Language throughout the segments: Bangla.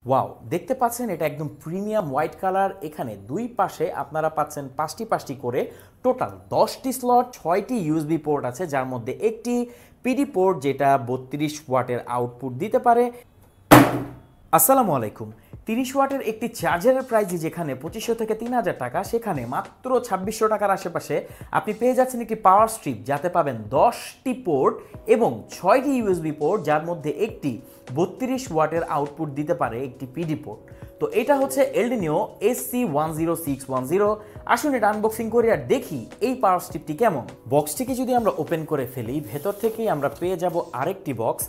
ওয়াও, দেখতে পাচ্ছেন এটা একদম প্রিমিয়াম হোয়াইট কালার। এখানে দুই পাশে আপনারা পাচ্ছেন পাঁচটি পাঁচটি করে টোটাল 10টি স্লট, 6টি ইউএসবি পোর্ট আছে, যার মধ্যে একটি পিডি পোর্ট যেটা 32 ওয়াটের আউটপুট দিতে পারে। আসসালামু আলাইকুম। 30 ওয়াটের একটি চার্জারের প্রাইস যেখানে 2500 থেকে 3000 টাকা, সেখানে মাত্র 2600 টাকার আশেপাশে আপনি পেয়ে যাচ্ছেন একটি পাওয়ার স্ট্রিপ, যাতে পাবেন 10টি পোর্ট এবং 6টি ইউএসবি পোর্ট, যার মধ্যে একটি 32 ওয়াটের আউটপুট দিতে পারে একটি পিডি পোর্ট। তো এটা হচ্ছে এলডিনিও SC10610। আসুন এটা আনবক্সিং করি আর দেখি এই পাওয়ার স্ট্রিপটি কেমন। বক্সটিকে যদি আমরা ওপেন করে ফেলি, ভেতর থেকেই আমরা পেয়ে যাব আরেকটি বক্স,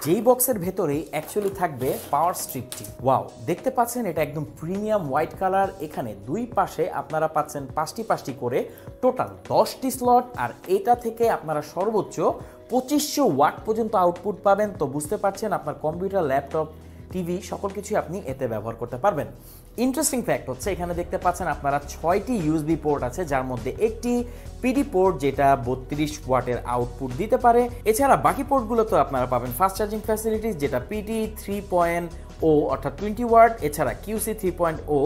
যেই বক্সের ভেতরেই অ্যাকচুয়ালি থাকবে পাওয়ার স্ট্রিপটি। ওয়াও, দেখতে পাচ্ছেন এটা একদম প্রিমিয়াম হোয়াইট কালার। এখানে দুই পাশে আপনারা পাচ্ছেন পাঁচটি পাঁচটি করে টোটাল 10টি স্লট, আর এটা থেকে আপনারা সর্বোচ্চ 2500 ওয়াট পর্যন্ত আউটপুট পাবেন। তো বুঝতে পারছেন আপনার কম্পিউটার, ল্যাপটপ, টিভি সকল কিছুই আপনি এতে ব্যবহার করতে পারবেন। ইন্টারেস্টিং ফ্যাক্ট হচ্ছে এখানে দেখতে পাচ্ছেন আপনারা 6টি ইউএসবি পোর্ট আছে, যার মধ্যে একটি পিডি পোর্ট যেটা 32 ওয়াটের আউটপুট দিতে পারে। এছাড়া বাকি পোর্টগুলোতে আপনারা পাবেন ফাস্ট চার্জিং ফ্যাসিলিটিস, যেটা পিটি 3.0 অর্থাৎ 20 ওয়াট, এছাড়া কিউসি 3.0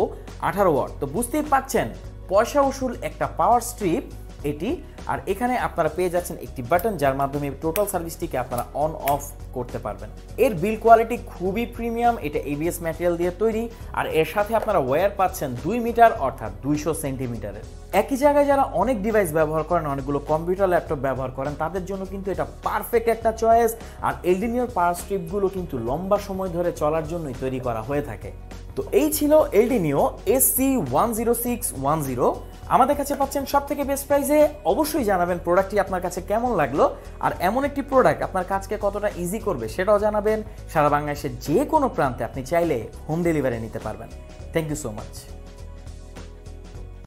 18 ওয়াট। তো বুঝতেই পাচ্ছেন পয়সা উসুল একটা পাওয়ার স্ট্রিপ এটি। আর এখানে আপনারা পেয়ে যাচ্ছেন একটি বাটন, যার মাধ্যমে টোটাল সার্ভিসটিকে আপনারা অন অফ করতে পারবেন। এর বিল কোয়ালিটি খুবই প্রিমিয়াম, এটা এবিএস ম্যাটেরিয়াল দিয়ে তৈরি, আর এর সাথে আপনারা ওয়্যার পাচ্ছেন 2 মিটার অর্থাৎ 200 সেন্টিমিটারের। একই জায়গায় যারা অনেক ডিভাইস ব্যবহার করেন, অনেকগুলো কম্পিউটার, ল্যাপটপ ব্যবহার করেন, তাদের জন্য কিন্তু এটা পারফেক্ট একটা চয়েস। আর এলডিনিওর পাওয়ার স্ট্রিপগুলো কিন্তু লম্বা সময় ধরে চলার জন্যই তৈরি করা হয়ে থাকে। তো এই ছিল এলডিনিও SC10610। আমাদের কাছে পাচ্ছেন সব থেকে বেস্ট প্রাইসে। অবশ্যই জানাবেন প্রোডাক্টটি আপনার কাছে কেমন লাগলো, আর এমন একটি প্রোডাক্ট আপনার কাজকে কতটা ইজি করবে সেটাও জানাবেন। সারা বাংলাদেশের যে কোনো প্রান্তে আপনি চাইলে হোম ডেলিভারি নিতে পারবেন। Thank you so much.